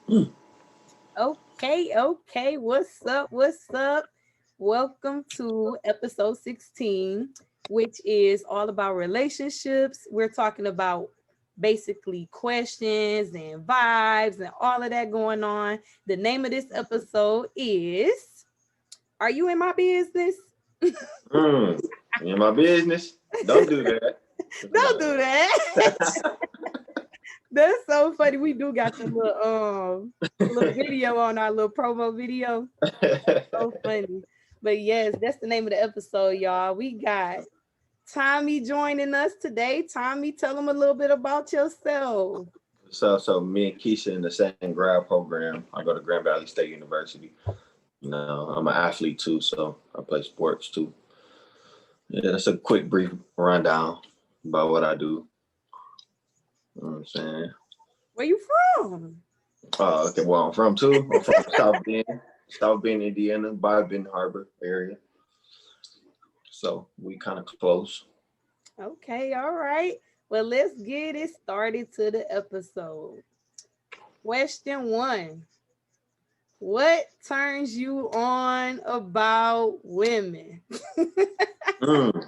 Okay. What's up? What's up? Welcome to episode 16, which is all about relationships. We're talking about basically questions and vibes and all of that going on. The name of this episode is Are You in My Business? Mm, in my business. Don't do that. Don't do that. That's so funny. We do got the little video on our little promo video. So funny. But yes, that's the name of the episode, y'all. We got Tommy joining us today. Tommy, tell them a little bit about yourself. So me and Keisha in the same grad program. I go to Grand Valley State University. I'm an athlete too, so I play sports too. Yeah, that's a quick, brief rundown about what I do. You know what I'm saying? Where you from? Okay, well, I'm from too. I'm from South Bend, Indiana, by Benton Harbor area. So we kind of close. Okay, all right. Well, let's get it started to the episode. Question one. What turns you on about women? Mm,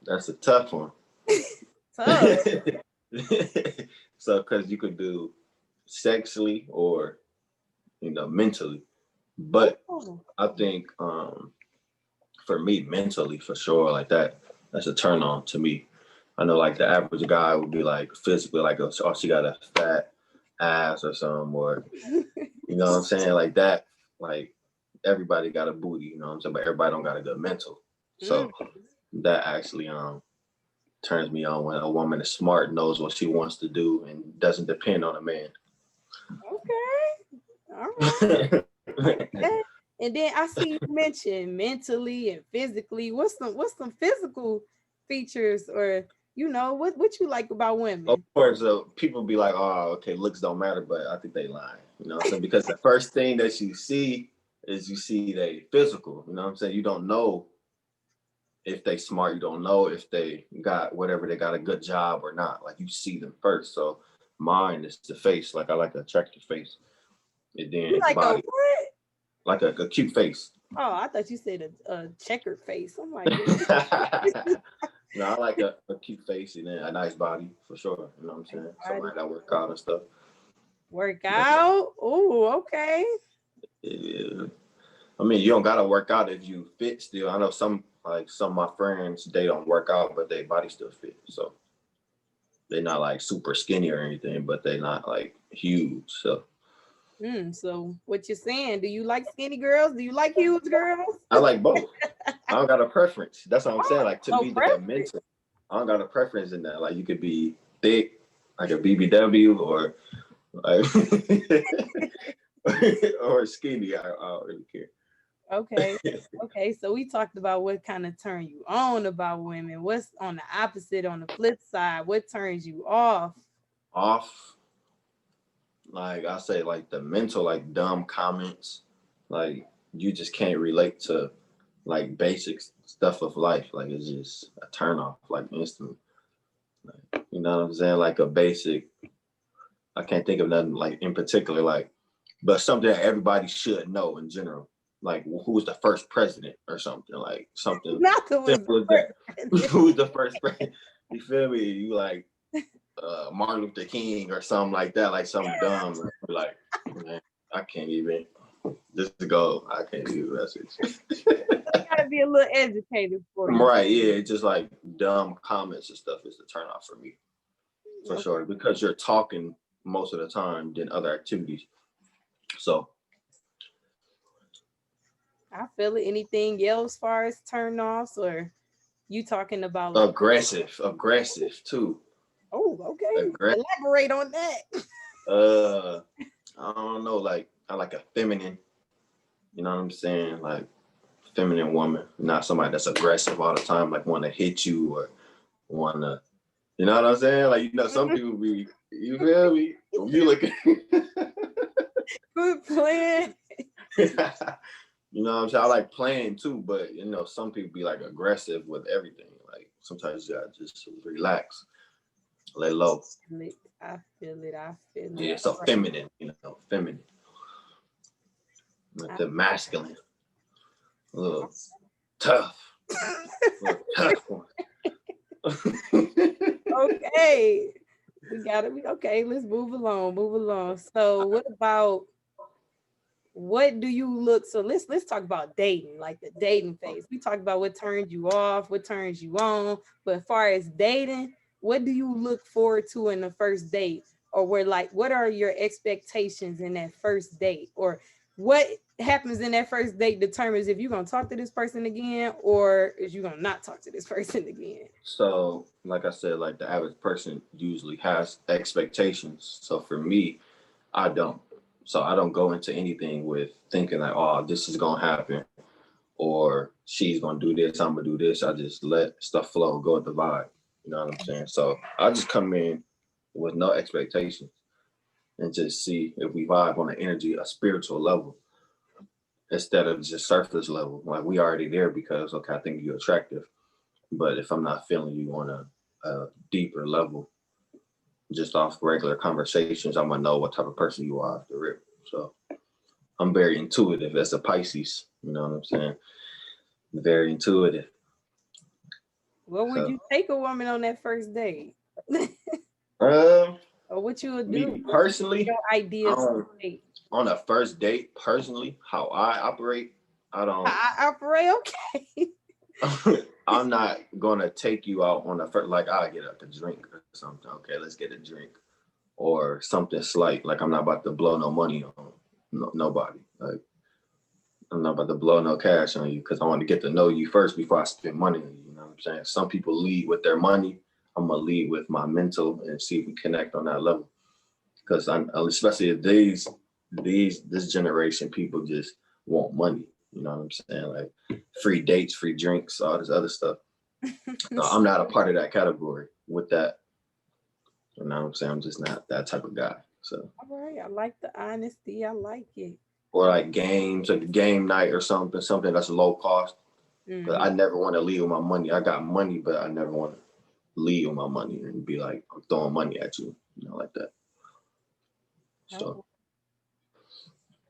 that's a tough one. Tough. So, because you could do sexually or mentally, but Oh, I think for me mentally for sure, like that's a turn on to me. I know like the average guy would be like physically like oh, she got a fat ass or something, or you know what I'm saying, like that. Like everybody got a booty, you know what I'm saying, but everybody don't got a good mental. mm, So that actually turns me on when a woman is smart, knows what she wants to do, and doesn't depend on a man. okay. All right. And then I see you mention mentally and physically. What's some physical features or what you like about Of women? course, people be like, "Oh, okay, looks don't matter," but I think they lying. You know what I'm saying? Because the first thing that you see is you see they physical. You know what I'm saying? You don't know if they smart. You don't know if they got whatever they got a good job or not. Like you see them first. So mine is the face. Like I like an attractive face, and You then like a body, what? like a cute face. Oh, I thought you said a checkered face. I'm like, No, I like a cute face and then a nice body for sure. You know what I'm nice saying? body. Somebody that work out and stuff. Work That's out. Oh, okay. yeah. I mean, you don't gotta work out if you fit still. I know some of my friends they don't work out, but their body still fit. So they're not like super skinny or anything, but they're not like huge. So So what you're saying? Do you like skinny girls? Do you like huge girls? I like both. I don't got a preference. That's what I'm saying. Like to No me, the preference. mental, I don't got a preference in that. Like you could be thick, like a BBW, or like or skinny. I don't really care. Okay. Okay. So we talked about what kind of turn you on about women. What's on the opposite, on the flip side? What turns you off? Off, like I say, like the mental, like dumb comments, like you just can't relate to like basic stuff of life. Like it's just a turn off, like instantly. Like, you know what I'm saying? Like a basic. I can't think of nothing like in particular, like, but something that everybody should know in general. Like who was the first president or something, like something Malcolm was the simple as that. first. Who was the first president? You feel me? You like Martin Luther King or something like that, like something dumb. Like, man, I can't even just go. I can't even message. Gotta be a little educated for you. Right? Yeah, it's just like dumb comments and stuff is the turn off for me for Okay. sure because you're talking most of the time than other activities. So I feel it. Anything else far as turn offs or you talking about like aggressive too. oh, okay. Aggressive. Elaborate on that. Uh, I don't know. Like I like a feminine. You know what I'm saying? Like feminine woman, not somebody that's aggressive all the time, like want to hit you or want to, you know what I'm saying? Like, some people be, you feel me? You look at, Good plan. you know what I'm saying? I like playing too, but, some people be like aggressive with everything. Like sometimes you gotta just relax, lay low. I feel it. I feel it. Yeah, All so right. feminine, feminine, like the masculine, a little tough, a little tough one. Okay. We gotta be okay. Let's move along. Move along. So what do you look so let's talk about dating, like the dating phase. We talked about what turns you off, what turns you on, but as far as dating, what do you look forward to in the first date? Or what are your expectations in that first date? Or what happens in that first date determines if you're gonna talk to this person again or is you gonna not talk to this person again. So, like I said, like the average person usually has expectations. So for me, I don't. So I don't go into anything with thinking like, oh, this is gonna happen, or she's gonna do this, I'm gonna do this. I just let stuff flow, go with the vibe. You know what I'm saying? So I just come in with no expectations and just see if we vibe on an energy, a spiritual level, instead of just surface level. Like we already there because okay, I think you're attractive. But if I'm not feeling you on a deeper level, just off regular conversations, I'm gonna know what type of person you are off the rip. So I'm very intuitive as a Pisces. You know what I'm saying? Very intuitive. What would So, you take a woman on that first date? um, Or what you would do? me What's personally, your ideal date? on a first date, personally, how I operate, I don't. I operate okay. I'm not gonna take you out on a first. Like I get up to drink or something. Okay, let's get a drink or something slight. Like I'm not about to blow no money on nobody. Like I'm not about to blow no cash on you because I want to get to know you first before I spend money on you. You know what I'm saying? Some people lead with their money. I'm gonna lead with my mental and see if we connect on that level. Because I'm especially if this generation, people just want money. You know what I'm saying? Like free dates, free drinks, all this other stuff. So I'm not a part of that category with that. You know what I'm saying? I'm just not that type of guy. So All right, I like the honesty. I like it. or like games, like a game night or something that's low cost. But Hmm. I never want to leave with my money. I got money, but I never want to leave with my money and be like, I'm throwing money at you, like that. So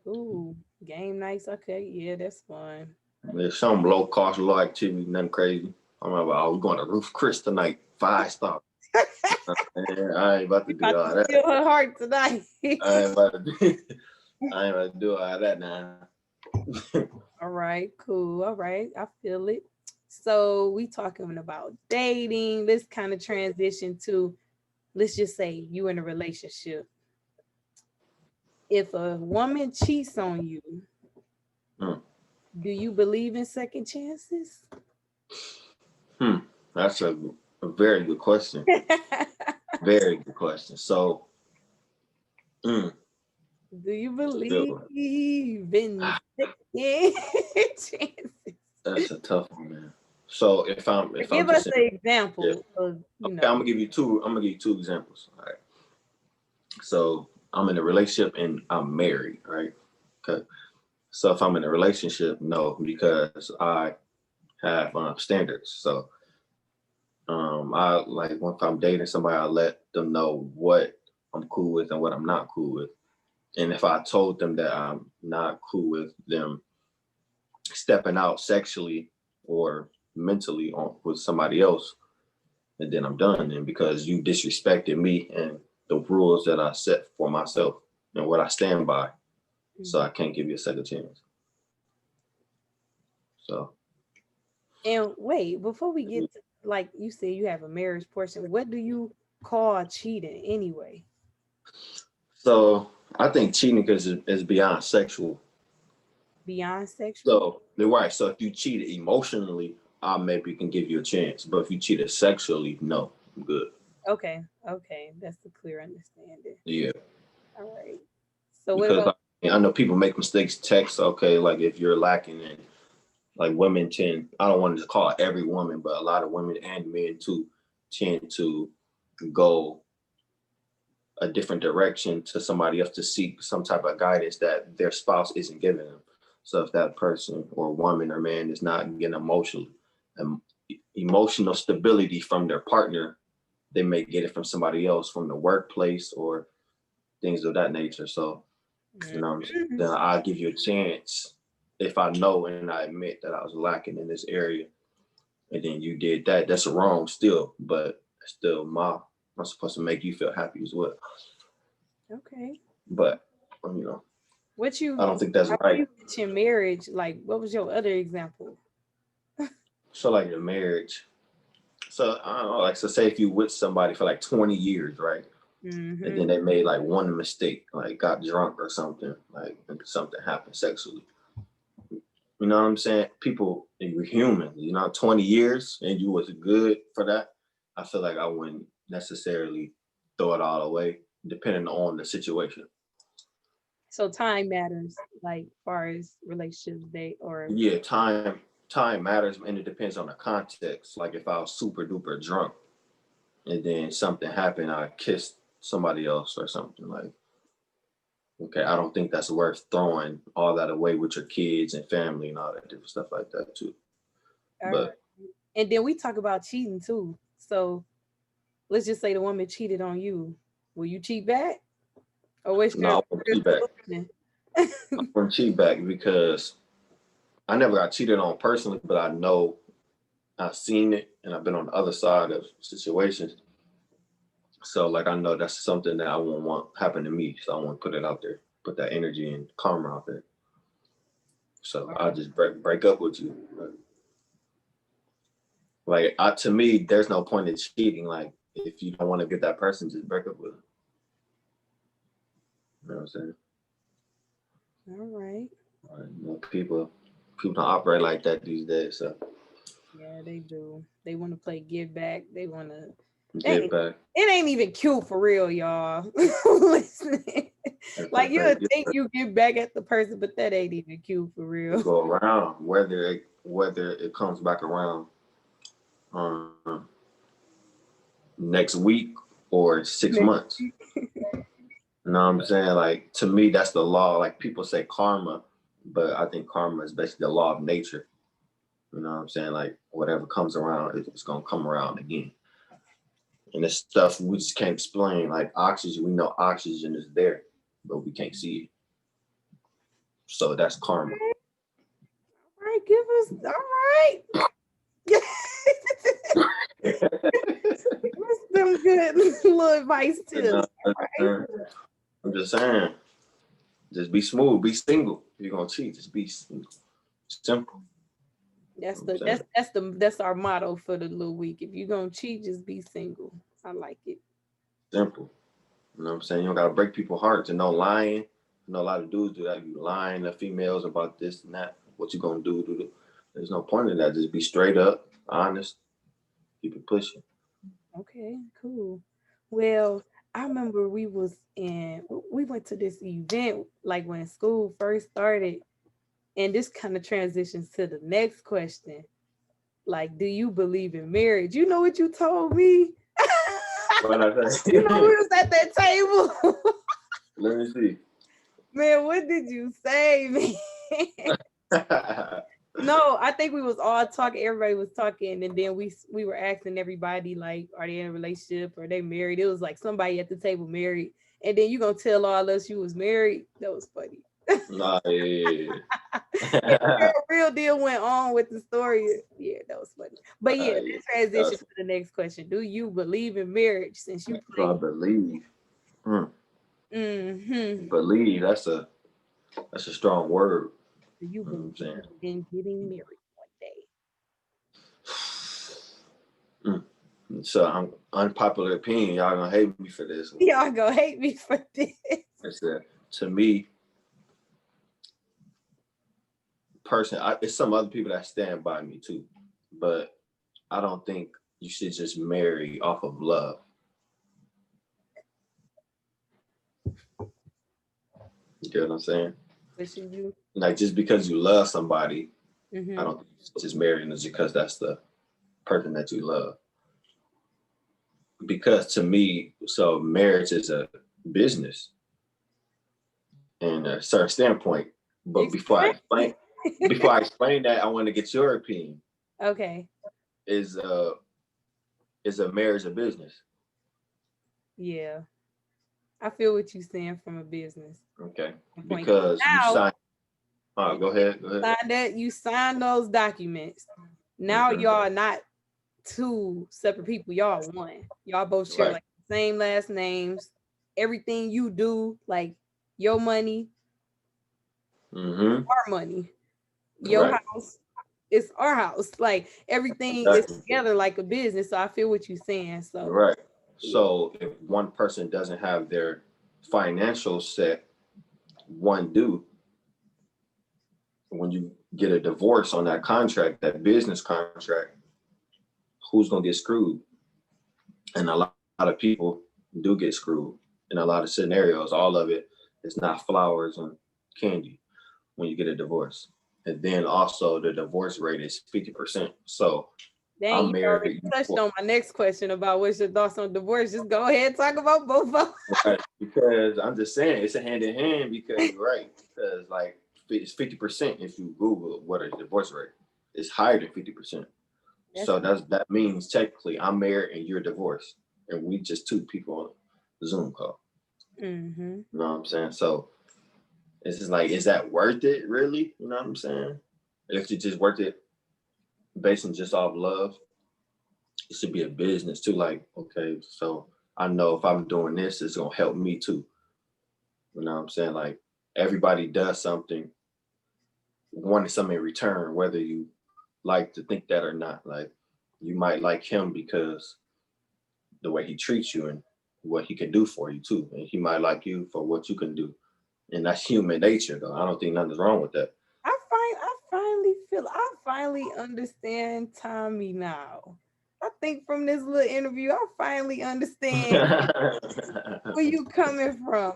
Oh, ooh, game nights. Okay, yeah, that's fun. there's some low cost, low activity, nothing crazy. I'm like, oh, we're going to Roof Chris tonight, 5 star. I ain't about to You do about all to that. steal her heart tonight. I ain't about to do, I ain't about to do all that now. All right, cool. All right, I feel it. So we talking about dating. Let's kind of transition to, let's just say you in a relationship. If a woman cheats on you, Hmm. do you believe in second chances? Hmm. That's a very good question. Very good question. So, mm, Do you believe sure. in second chances? That's a tough one, man. So if I'm Give us just in, an yeah. example of, Okay, I'm gonna give you two. I'm gonna give you two examples. All right. So I'm in a relationship and I'm married, right? Okay. So if I'm in a relationship, no, because I have standards. So I like if I'm dating somebody, I let them know what I'm cool with and what I'm not cool with. And if I told them that I'm not cool with them stepping out sexually or mentally on with somebody else, and then I'm done. And because you disrespected me and the rules that I set for myself and what I stand by, so I can't give you a second chance. So, and wait, before we get to, like you said, you have a marriage portion. What do you call cheating anyway? so I think cheating is beyond sexual. Beyond sexual? So they're right. So if you cheated emotionally, I maybe can give you a chance. But if you cheated sexually, no, I'm good. Okay, okay, that's a clear understanding. Yeah, All right. So what because about? I know people make mistakes. Text, okay, like if you're lacking in like women tend, I don't want to call every woman, but a lot of women and men too tend to go a different direction to somebody else to seek some type of guidance that their spouse isn't giving them. So if that person or woman or man is not getting um, emotional stability from their partner, they may get it from somebody else, from the workplace or things of that nature. So You know what I'm saying? Mhm. Then I'll give you a chance if I know and I admit that I was lacking in this area. And then you did that. That's wrong still, but still I'm supposed to make you feel happy as well. Okay. But you know, What I you don't think that's I know right. you mentioned marriage. Like, what was your other example? So like in marriage. So I don't know, like so say if you with somebody for like 20 years, right? And Mm-hmm. then they made like one mistake, like got drunk or something, like something happened sexually. You know what I'm saying? People, you're human. 20 years and you was good for that. I feel like I wouldn't necessarily throw it all away, depending on the situation. So time matters, like far as relationships they or Yeah, time matters, and it depends on the context. Like if I was super duper drunk and then something happened, I kissed somebody else or something like. Okay, I don't think that's worth throwing all that away with your kids and family and all that different stuff like that too. all right. But And then we talk about cheating too. So let's just say the woman cheated on you. Will you cheat back? Or what's no, I won't your cheat back. solution? I won't cheat back because I never got cheated on personally, but I know I've seen it and I've been on the other side of situations. So like I know that's something that I won't want happen to me. So I want to put it out there, put that energy and karma out there. So I just break up with you. Like to me, there's no point in cheating. Like if you don't want to get that person, just break up with them. You know what I'm saying? All right. People don't operate like that these days. So Yeah, they do. They want to play give back. They want to. get back. It ain't even cute for real, y'all. Listening. Like you'll think you get back at the person, but that ain't even cute for It real. go around whether it comes back around next week or 6 months. You know what I'm saying? Like to me, that's the law. Like people say karma, but I think karma is basically the law of nature. You know what I'm saying? Like whatever comes around, it's gonna come around again. And this stuff we just can't explain. Like oxygen, we know oxygen is there, but we can't see it. So that's karma. All right, give us. All right. What's some good little advice tips? All right. I'm just saying, just be smooth, be single. If you're gonna cheat, just be single. Simple. That's You know the what I'm saying? that's our motto for the little week. If you're gonna cheat, just be single. I like it. Simple. You know what I'm saying? You don't gotta break people's hearts and no lying. I know a lot of dudes do that. You lying to females about this and that. What you gonna do? There's no point in that. Just be straight up, honest, keep it pushing. Okay, cool. Well, I remember we went to this event like when school first started, and this kind of transitions to the next question. Like, do you believe in marriage? You know what you told me? What I say? You know, we was at that table. Let me see. Man, what did you say, man? No, I think we was all talking. Everybody was talking, and then we were asking everybody like, are they in a relationship? Are they married? It was like somebody at the table married, and then you gonna tell all us you was married? That was funny. Nah, yeah. And the girl real deal went on with the story. Yeah, that was funny. But yeah, Yeah. let's transition to the next question. Do you believe in marriage? Since you So I play, believe. Hmm. mm-hmm. Believe that's a strong word. Do you You know what I'm believe saying? in getting married one day? Mm. So I'm unpopular opinion. Y'all gonna hate me for this one. Y'all gonna hate me for this. It's that to me, it's some other people that stand by me too, but I don't think you should just marry off of love. You get what I'm saying? But should you? Like just because you love somebody, I Mm-hmm. don't think you should just marry them just because that's the person that you love. Because to me, so marriage is a business in a certain standpoint. But Explain. before I explain that, I want to get your opinion. Okay. Is is a marriage a business? Yeah. I feel what you're saying from a business Okay, point. because you Now, sign. Oh, go ahead. Go ahead. you sign those documents. Now Mm-hmm. y'all not two separate people. Y'all one. Y'all both share Right. like the same last names. Everything you do, like your money, Mm-hmm. our money. Your Right. house, it's our house. Like everything is Exactly. together like a business. So I feel what you're saying. So Right. yeah. So if one person doesn't have their financial set, one do, when you get a divorce on that contract, that business contract, who's gonna get screwed? And a lot of people do get screwed in a lot of scenarios. All of it is not flowers and candy when you get a divorce. And then also the divorce rate is 50%. So Dang, I'm you already married. touched on my next question about what's your thoughts on divorce. Just go ahead and talk about both of them. Right, because I'm just saying it's a hand in hand because you're right. Because like it's 50% if you Google what a divorce rate. It's higher than 50%. That's So that means technically I'm married and you're divorced. And we just two people on a Zoom call. mm-hmm. You know what I'm saying? So it's just like, is that worth it really? You know what I'm saying? If it's just worth it based on just off love, it should be a business too. Like, okay, so I know if I'm doing this, it's gonna help me too. You know what I'm saying? Like everybody does something, wanting something in return, whether you like to think that or not. Like you might like him because the way he treats you and what he can do for you too. And he might like you for what you can do. And that's human nature though. I don't think nothing's wrong with that. I finally understand Tommy now. I think from this little interview, I finally understand where you coming from.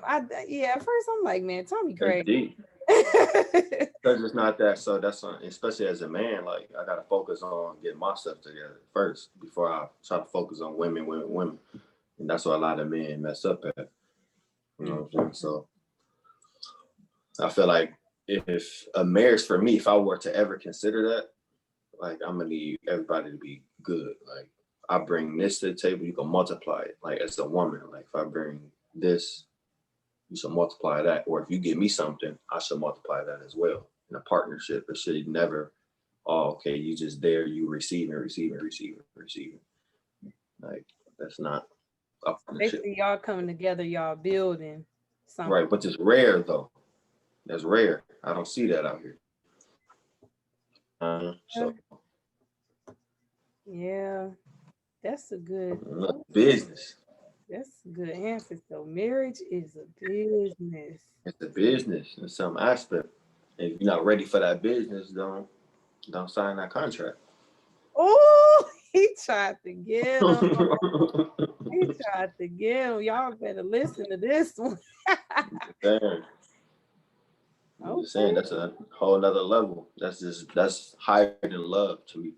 Yeah, at first I'm like, man, Tommy That's crazy. deep. Because it's not that. So that's especially as a man, like I gotta focus on getting myself together first before I try to focus on women, women, women. And that's what a lot of men mess up at. You know what I'm saying? So I feel like if a marriage for me, if I were to ever consider that, like I'm gonna need everybody to be good. Like I bring this to the table, you can multiply it. Like as a woman, like if I bring this, you should multiply that. Or if you give me something, I should multiply that as well. In a partnership, it should never, oh, okay, you just there, you receiving, receiving, receiving, receiving. Like that's not a partnership. Basically, y'all coming together, y'all building something. Right. But it's rare though. That's rare. I don't see that out here. So Yeah, that's a good. business. That's a good answer. So marriage is a business. It's a business in some aspect. If you're not ready for that business, don't sign that contract. Oh, he tried to get him. He tried to get him. Y'all better listen to this one. Damn. I'm just saying Okay. that's a whole nother level. That's higher than love to me.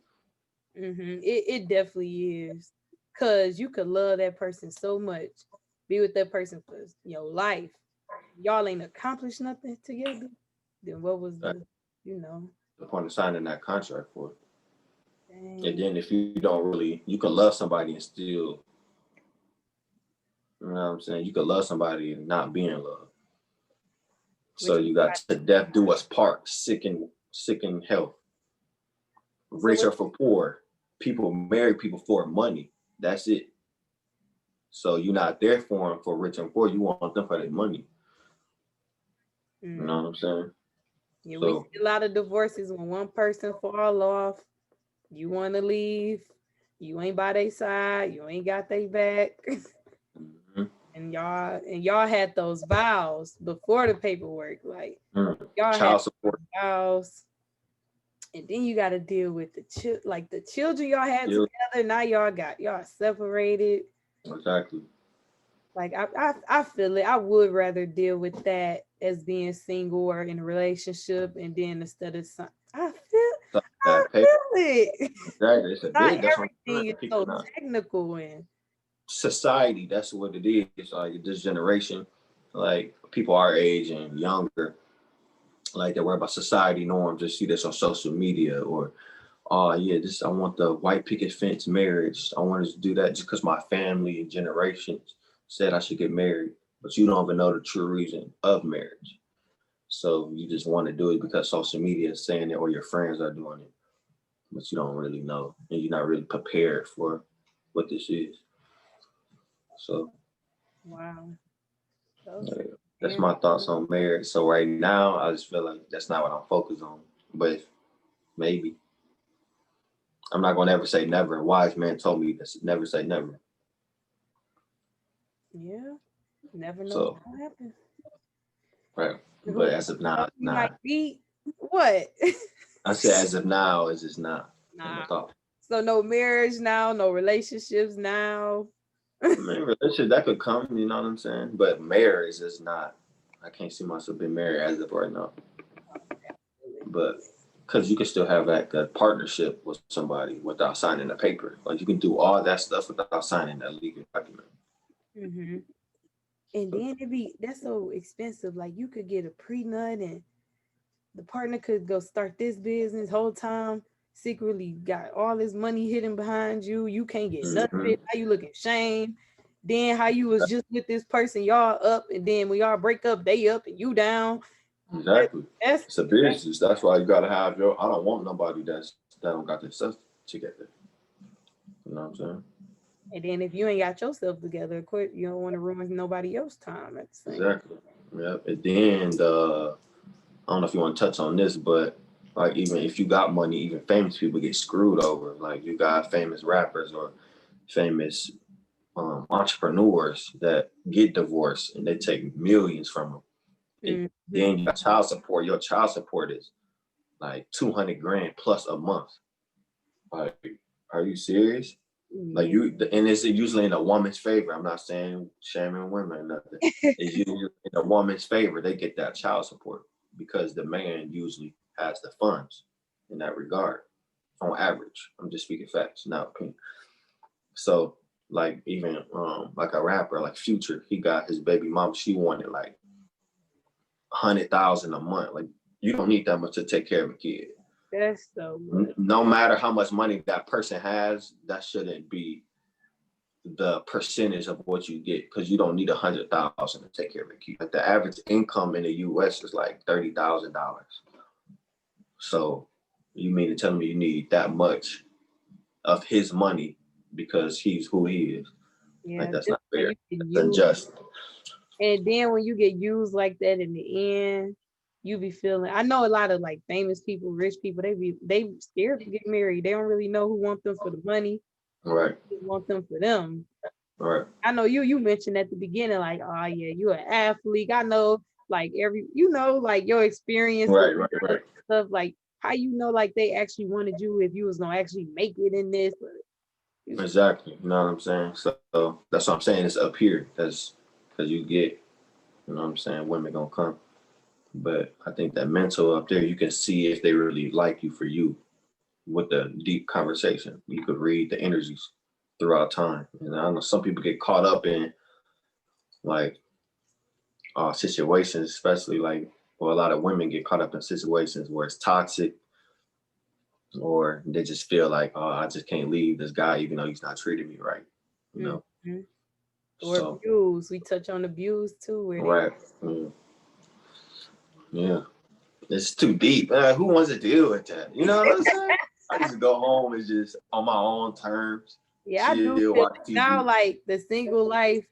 It definitely is. Cause you could love that person so much, be with that person for your life. Y'all ain't accomplished nothing together. Then what was That's you know, the point of signing that contract for. And dang. then if you don't really, you can love somebody and still, you know what I'm saying? You can love somebody and not be in love. So Which you got to death do us part, sick in health, so rich what or for poor. People marry people for money. That's it. So you're not there for them for rich and poor. You want them for their money. You mm, know what I'm saying? yeah, we So see a lot of divorces when one person fall off, you wanna leave, you ain't by their side, you ain't got their back. mhm, And y'all had those vows before the paperwork. Like y'all had child support, vows, and then you got to deal with the children y'all had you together. Now y'all separated. exactly. Like I feel it. I would rather deal with that as being single or in a relationship, and then instead of So I that paper, feel it. exactly. It's a Not big. That's what I'm everything is saying. People so not technical and society. That's what it is. Like this generation, like people our age and younger, like they worry about society norms. Just see this on social media or oh yeah, this I want the white picket fence marriage. I wanted to do that just because my family and generations said I should get married. but you don't even know the true reason of marriage. So you just want to do it because social media is saying it or your friends are doing it, but you don't really know, and you're not really prepared for what this is. So Wow. Those yeah, that's damn. my thoughts on marriage. So right now, I just feel like that's not what I'm focused on. But maybe I'm not gonna ever say never. A wise man told me this: never say never. Yeah. Never know what's So gonna happen. right, but Who as of now, else it's you might not. meet? What? I said as of now, it's just not in my Nah. thought. So no marriage now, no relationships now. I mean, relationship that could come, you know what I'm saying? But marriage is not. I can't see myself being married as of right now. But because you can still have like a partnership with somebody without signing a paper. Like you can do all that stuff without signing that legal document. Hmm. And then that's so expensive. Like you could get a prenup and the partner could go start this business whole time, secretly got all this money hidden behind you. You can't get Mm-hmm. nothing. How you looking shame? Then how you was just with this person, y'all up, and then when y'all break up, they up and you down. That, Exactly. that's It's a business. That's why you gotta have your. I don't want nobody that don't got their stuff together. You know what I'm saying? and then if you ain't got yourself together, of course you don't want to ruin nobody else's time at the same. Exactly. Yeah. And then I don't know if you want to touch on this, but like even if you got money, even famous people get screwed over. Like you got famous rappers or famous entrepreneurs that get divorced and they take millions from them. And Mm-hmm. then you got child support. Your child support is like 200 grand plus a month. Like, are you serious? Like Yeah. you, and it's usually in a woman's favor. I'm not saying shaming women or nothing. It's usually in a woman's favor. They get that child support because the man usually has the funds in that regard. On average, I'm just speaking facts, not opinion. So, like even like a rapper like Future, he got his baby mom. She wanted like 100,000 a month. Like you don't need that much to take care of a kid. That's so much. No matter how much money that person has, that shouldn't be the percentage of what you get because you don't need 100,000 to take care of a kid. Like the average income in the U.S. is like $30,000. So you mean to tell me you need that much of his money because he's who he is? Like Yeah, that's just not so fair. you can That's use. unjust. And then when you get used like that in the end, you be feeling. I know a lot of like famous people, rich people. They scared to get married. They don't really know who want them for the money. Right. Who want them for them. Right. I know you mentioned at the beginning like, oh yeah, you an athlete. I know like like your experience with Right. Right. Right. stuff like how you know like they actually wanted you if you was gonna actually make it in this. Exactly. You know what I'm saying? So that's what I'm saying. It's up here. That's because you get, you know what I'm saying, women gonna come. But I think that mental up there, you can see if they really like you for you with the deep conversation. You could read the energies throughout time. And I know some people get caught up in like situations, especially like, well, a lot of women get caught up in situations where it's toxic or they just feel like, oh, I just can't leave this guy even though he's not treating me right. You know? Mm-hmm. Or So, abuse. We touch on abuse too, where they right. Yeah. It's too deep. Who wants to deal with that? You know what I'm saying? I just go home and just on my own terms, yeah, I do chill, feel watch now TV. like the single life,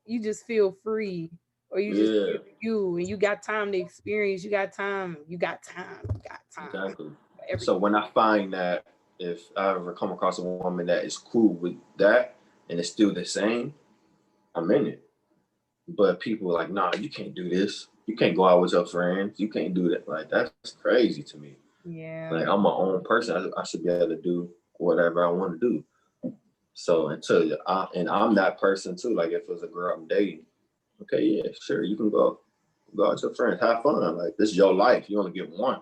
you just feel free or you just feel Yeah, you and you got time to experience, you got time exactly. for So everything. when I find that if I ever come across a woman that is cool with that and it's still the same, I'm in it. But people are like, nah, you can't do this. You can't go out with your friends. You can't do that. Like that's crazy to me. Yeah. Like I'm my own person. I should be able to do whatever I want to do. So and I'm that person too. Like if it was a girl I'm dating, okay, yeah, sure, you can go out with your friends, have fun. Like this is your life. You only get one.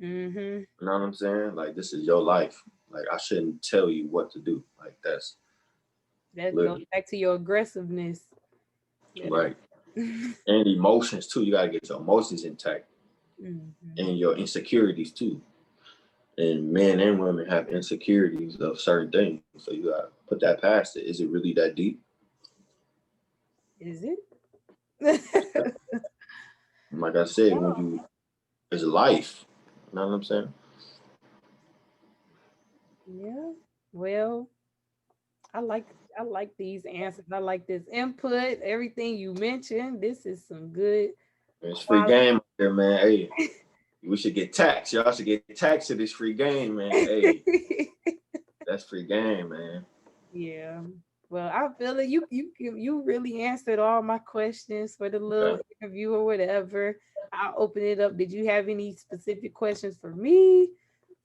Mm-hmm. You know what I'm saying? Like this is your life. Like I shouldn't tell you what to do. Like that's That goes literally back to your aggressiveness. right. And emotions too. You gotta get your emotions intact Mm-hmm. and your insecurities too. And men and women have insecurities of certain things. So you gotta put that past it. Is it really that deep? Is it? Like I said, when Oh, you it's life. You know what I'm saying? yeah. Well, I like I like these answers. I like this input. Everything you mentioned. This is some good It's free quality. game out there, man. Hey, we should get taxed. Y'all should get taxed to this free game, man. Hey, that's free game, man. Yeah. Well, I feel it. You really answered all my questions for the little Okay. interview or whatever. I'll open it up. Did you have any specific questions for me?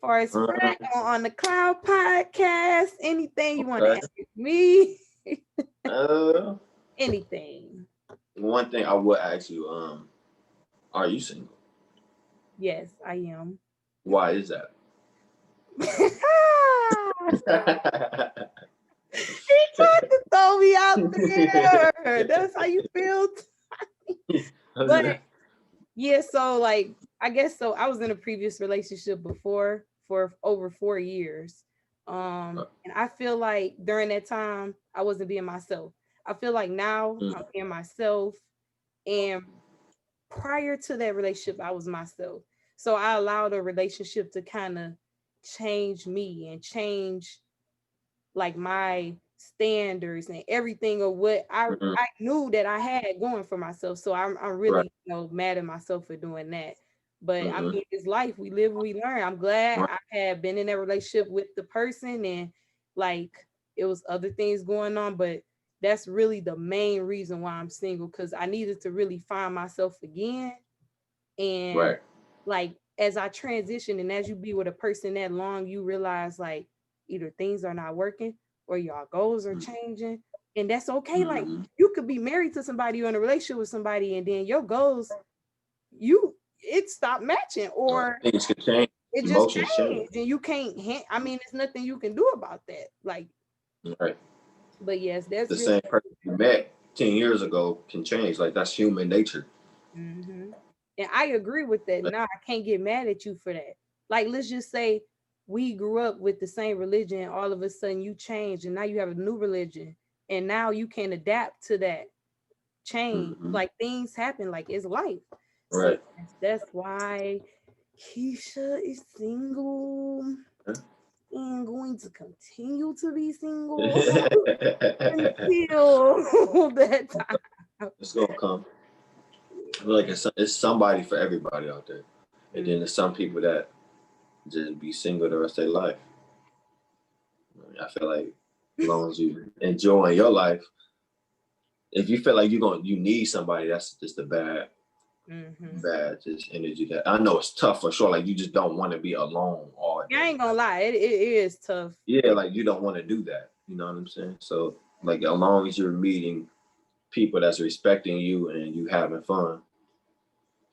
Far as Frack Um, on the Cloud podcast, anything you want to okay. ask me? Uh, Anything. one thing I would ask you, are you single? Yes, I am. Why is that? He tried to throw me out there. That's how you feel. But yeah, so like I guess so. I was in a previous relationship before for over 4 years. And I feel like during that time I wasn't being myself. I feel like now I'm being myself. And prior to that relationship, I was myself. So I allowed a relationship to kind of change me and change like my standards and everything of what Mhm. I knew that I had going for myself. So I'm Right. really mad at myself for doing that. But I Hmm. mean, it's life. We live and we learn. I'm glad Right. I had been in that relationship with the person and like it was other things going on, but that's really the main reason why I'm single because I needed to really find myself again. And Right. like as I transition and as you be with a person that long, you realize like either things are not working or your goals are changing. And that's okay. Like Mm-hmm. you could be married to somebody or in a relationship with somebody, and then your goals, it stopped matching or Things could change. it just Emotions change. changed. And you can't I mean, there's nothing you can do about that. Like, Right. but yes, that's The really same person you met 10 years ago can change. Like that's human nature. hmm And I agree with that. Like, Now I can't get mad at you for that. Like, let's just say we grew up with the same religion, and all of a sudden you change, and now you have a new religion, and now you can adapt to that change. mhm. Like things happen, like it's life. So Right. yes, that's why Keisha is single and going to continue to be single until that time. It's gonna come. I feel like it's somebody for everybody out there, and then Mm. there's some people that just be single the rest of their life. I feel like as long as you enjoying your life, if you feel like you need somebody, that's just a Mhm. bad just energy. That I know it's tough for sure. Like you just don't want to be alone all Yeah, I day. ain't gonna Like lie, it is tough. yeah, like you don't want to do that. You know what I'm saying? So like as long as you're meeting people that's respecting you and you having fun,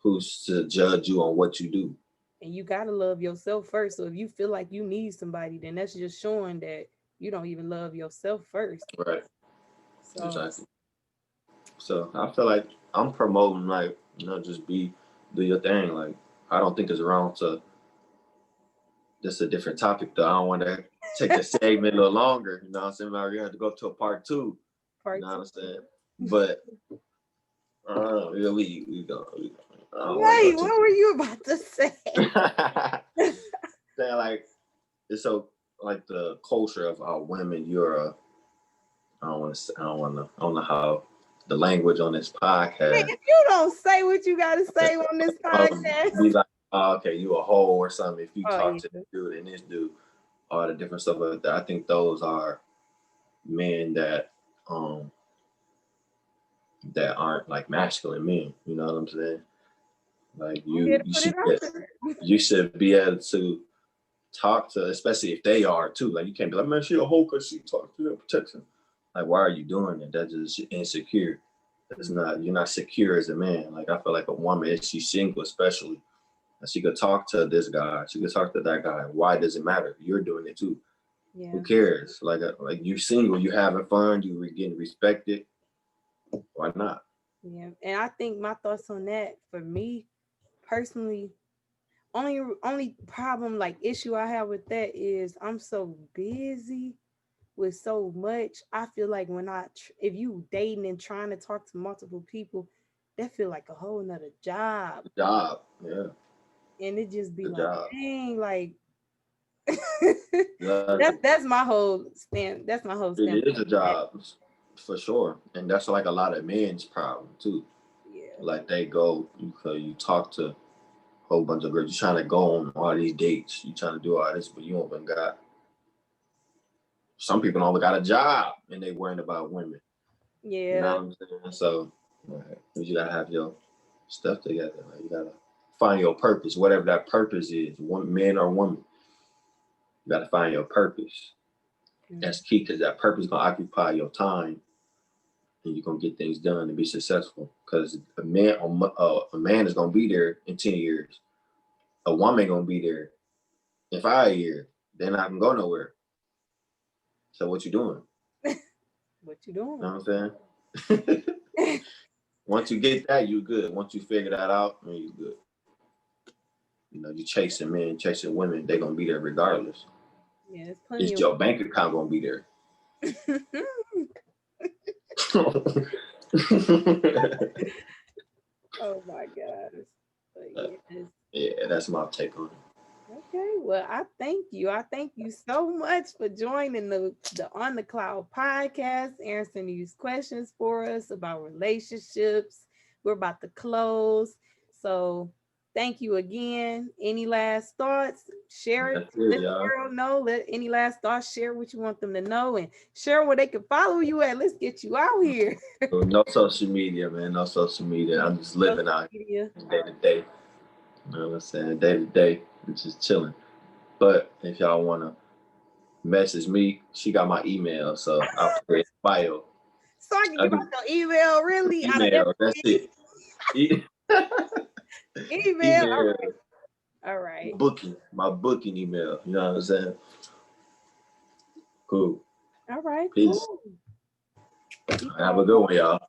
who's to judge you on what you do? And you gotta love yourself first. So if you feel like you need somebody, then that's just showing that you don't even love yourself first. Right. So Exactly. So I feel like I'm promoting like, just do your thing. Like I don't think it's wrong to just a different topic though. I don't want to take the segment a little longer. You know what I'm saying? We're gonna have to go to a part two. You part know what I'm two. saying? But yeah, we go. I don't want to go Wait, too what were you about to say? deep. Saying like it's so like the culture of how women. I don't want to. I don't know how the language on this Man, podcast. if you don't say what you gotta say on this podcast. Be like, oh, okay, you a hoe or something if you Oh talk yeah. to this dude and this dude, all the different stuff like that. I think those are men um that aren't like masculine men. You know what I'm saying? Like I'm here to you put should it out there. you should be able to talk to, especially if they are too. Like you can't be like, man, she a hoe because she talks to them, protects him. Like, why are you doing that? That's just insecure. It's not. You're not secure as a man. Like I feel like a woman, if she's single, especially, and she could talk to this guy, she could talk to that guy. Why does it matter? You're doing it too. Who Yeah. cares? Like you single, you having fun, you getting respected. Why not? Yeah. And I think my thoughts on that for me personally, only problem like issue I have with that is I'm so busy with so much. I feel like when if you dating and trying to talk to multiple people, that feel like a whole nother job. Job, yeah, And it just be the like, job. dang, like Exactly. that's my whole stand. That's my whole It is standpoint. a job for sure, and that's like a lot of men's problem too. Yeah. Like they go, you talk to a whole bunch of girls. You trying to go on all these dates. You trying to do all this, but you don't even got. Some people don't got a job, and they worrying about women. You know Yeah. what I'm saying? So right, you gotta have your stuff together. Like, you gotta find your purpose, whatever that purpose is, one man or woman. You gotta find your purpose. Mm. That's key because that purpose is gonna occupy your time, and you're gonna get things done and be successful. Because a man is gonna be there in 10 years. A woman gonna be there in 5 years. They're not gonna go nowhere. So what you doing? What you You doing? know what I'm saying? Once you get that, you good. Once you figure that out, then you good. You know, you chasing men, chasing women, they gonna be there regardless. Yeah, there's plenty Is of your bank account gonna be there? oh my gosh. But yes. Yeah, that's my take on it. Okay, well, I thank you. I thank you so much for joining the On the Cloud podcast, answering these questions for us about relationships. We're about to close. So thank you again. Any last thoughts? Share it. That's it, Let the y'all. world know. Let any last thoughts share what you want them to know and share where they can follow you at. Let's get you out here. So no social media, man. No social media. I'm just living Social out media. day to day. You know what I'm saying? Day to day, just chilling. But if y'all wanna message me, she got my email, so I'll put it in bio. So I can I give do out your email really out of email. That's everything. it. E- Email. All email right. All right. my booking email. You know what I'm saying? Cool. All right. Peace. Cool. Peace Have a out. good one, y'all.